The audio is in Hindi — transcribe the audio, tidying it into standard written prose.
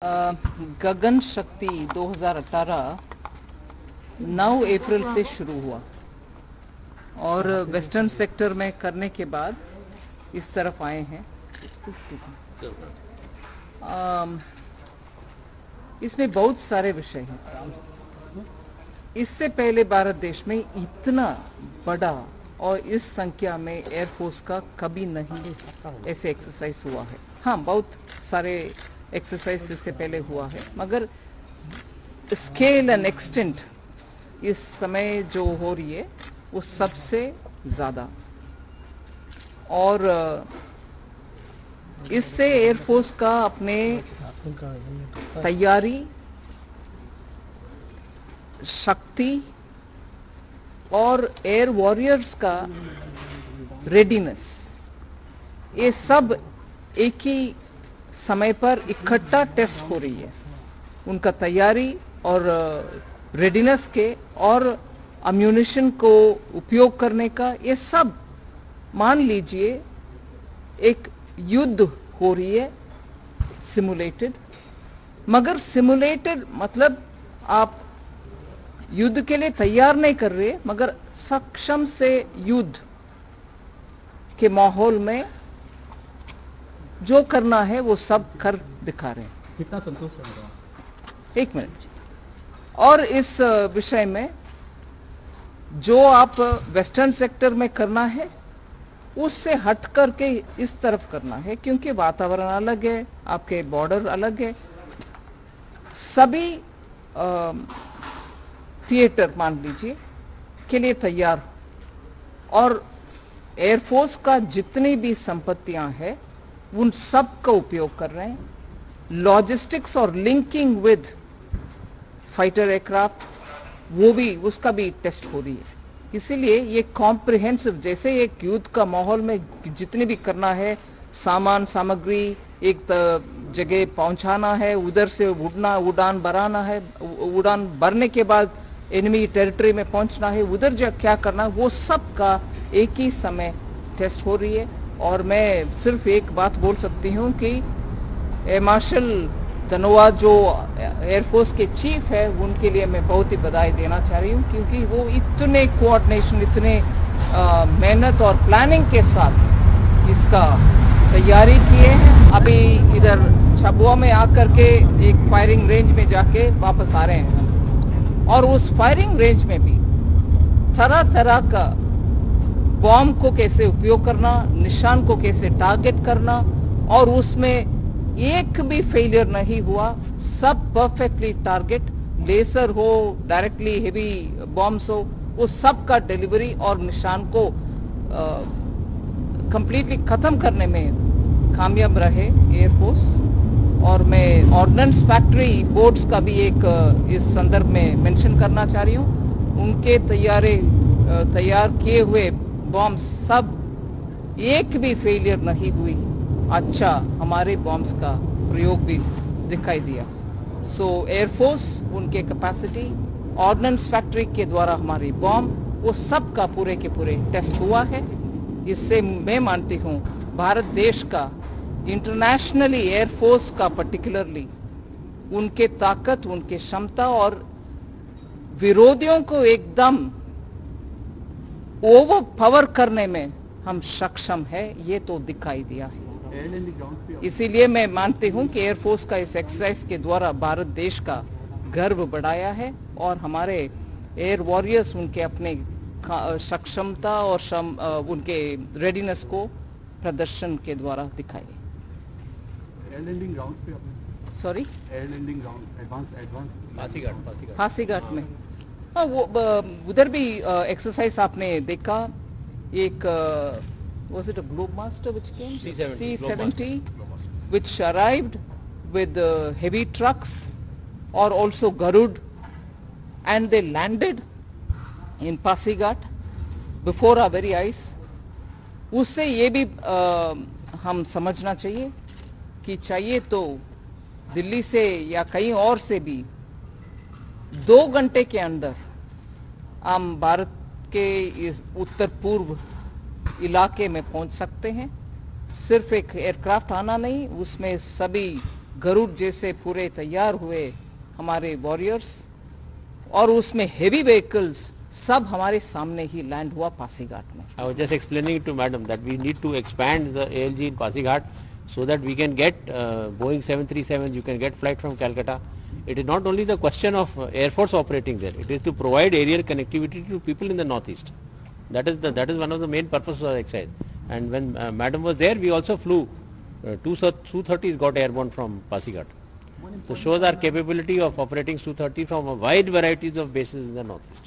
गगन शक्ति 2018 9 अप्रैल से शुरू हुआ और वेस्टर्न सेक्टर में करने के बाद इस तरफ आए हैं। इसमें बहुत सारे विषय हैं। इससे पहले भारत देश में इतना बड़ा और इस संख्या में एयरफोर्स का कभी नहीं ऐसे एक्सरसाइज हुआ है। हाँ, बहुत सारे एक्सरसाइज इससे पहले हुआ है, मगर स्केल एंड एक्सटेंट इस समय जो हो रही है वो सबसे ज़्यादा। और इससे एयरफोर्स का अपने तैयारी, शक्ति और एयर वॉरियर्स का रेडीनेस, ये सब एक ही समय पर इकट्ठा टेस्ट हो रही है। उनका तैयारी और रेडीनेस के और अम्यूनिशन को उपयोग करने का, ये सब मान लीजिए एक युद्ध हो रही है सिमुलेटेड। मगर सिमुलेटेड मतलब आप युद्ध के लिए तैयार नहीं कर रहे, मगर सक्षम से युद्ध के माहौल में जो करना है वो सब कर दिखा रहे हैं। कितना संतोष है आपका? एक मिनट। और इस विषय में जो आप वेस्टर्न सेक्टर में करना है उससे हट करके इस तरफ करना है, क्योंकि वातावरण अलग है, आपके बॉर्डर अलग है। सभी थिएटर मान लीजिए के लिए तैयार, और एयरफोर्स का जितनी भी संपत्तियां हैं उन सब का उपयोग कर रहे हैं। लॉजिस्टिक्स और लिंकिंग विद फाइटर एयरक्राफ्ट, वो भी, उसका भी टेस्ट हो रही है। इसीलिए ये कॉम्प्रिहेंसिव, जैसे एक युद्ध का माहौल में जितने भी करना है, सामान सामग्री एक जगह पहुंचाना है, उधर से उड़ान भराना है, उड़ान भरने के बाद एनिमी टेरिटरी में पहुंचना है, उधर जो क्या करना है वो सब का एक ही समय टेस्ट हो रही है। और मैं सिर्फ एक बात बोल सकती हूँ कि एयर मार्शल धनोआ जो एयरफोर्स के चीफ है, उनके लिए मैं बहुत ही बधाई देना चाह रही हूँ, क्योंकि वो इतने कोऑर्डिनेशन, इतने मेहनत और प्लानिंग के साथ इसका तैयारी किए हैं। अभी इधर छबुआ में आकर के एक फायरिंग रेंज में जाके वापस आ रहे हैं, और उस फायरिंग रेंज में भी तरह तरह का बॉम्ब को कैसे उपयोग करना, निशान को कैसे टारगेट करना, और उसमें एक भी फेलियर नहीं हुआ। सब परफेक्टली टारगेट, लेसर हो, डायरेक्टली हेवी बॉम्ब्स हो, वो सब का डिलीवरी और निशान को कंप्लीटली खत्म करने में कामयाब रहे एयरफोर्स। और मैं ऑर्डिनेंस फैक्ट्री बोर्ड्स का भी एक इस संदर्भ में मेंशन करना चाह रही हूँ। उनके तैयार किए हुए बॉम्ब्स सब एक भी फेलियर नहीं हुई। अच्छा, हमारे बॉम्ब्स का प्रयोग भी दिखाई दिया। सो एयरफोर्स, उनके कैपेसिटी, ऑर्डिनेंस फैक्ट्री के द्वारा हमारी बॉम्ब, वो सब का पूरे के पूरे टेस्ट हुआ है। इससे मैं मानती हूँ भारत देश का इंटरनेशनली एयरफोर्स का पर्टिकुलरली उनके ताकत, उनके क्षमता और विरोधियों को एकदम ओवर पावर करने में हम सक्षम है, ये तो दिखाई दिया है। इसीलिए मैं मानती हूं कि एयरफोर्स का इस एक्सरसाइज के द्वारा भारत देश का गर्व बढ़ाया है, और हमारे एयर वॉरियर्स उनके अपने सक्षमता और उनके रेडीनेस को प्रदर्शन के द्वारा दिखाए। एयर लैंडिंग ग्राउंड पे आपने, sorry, air landing ground advance Pasighat में, हाँ, वो उधर भी एक्सरसाइज आपने देखा। एक was it a Globemaster which came? C-70 which arrived with heavy trucks or also Garud, and they landed in Pasighat before our very eyes. उससे ये भी हम समझना चाहिए कि चाहिए तो दिल्ली से या कहीं और से भी 2 घंटे के अंदर हम भारत के इस उत्तर पूर्व इलाके में पहुंच सकते हैं। सिर्फ एक एयरक्राफ्ट आना नहीं, उसमें सभी गरुड़ जैसे पूरे तैयार हुए हमारे वॉरियर्स, और उसमें हेवी व्हीकल्स सब हमारे सामने ही लैंड हुआ पासीघाट में. I was just explaining to madam that we need to expand the ALG in Pasighat so that we can get Boeing 737s, you can get flight from Calcutta. It is not only the question of Air Force operating there, it is to provide aerial connectivity to people in the northeast. That is one of the main purposes of the exercise. And when madam was there, we also flew two Su-30s got airborne from Pasighat. So shows our capability of operating Su-30 from a wide varieties of bases in the northeast.